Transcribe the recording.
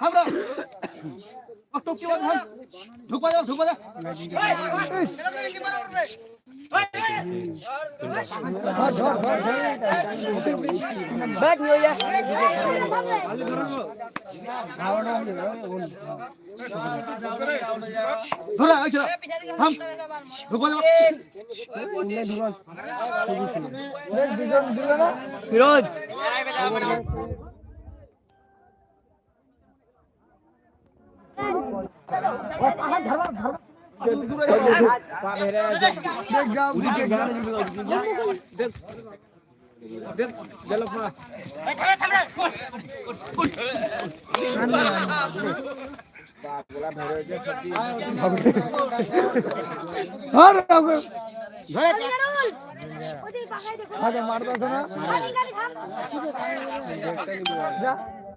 আমরা টপকে বাদ ভাই ঢুকবা দাও बैठ नहीं हो यार ধরা আচ্ছা থাম ঢুকবা দাও দুজন দিল না ফিরোজ মারতে না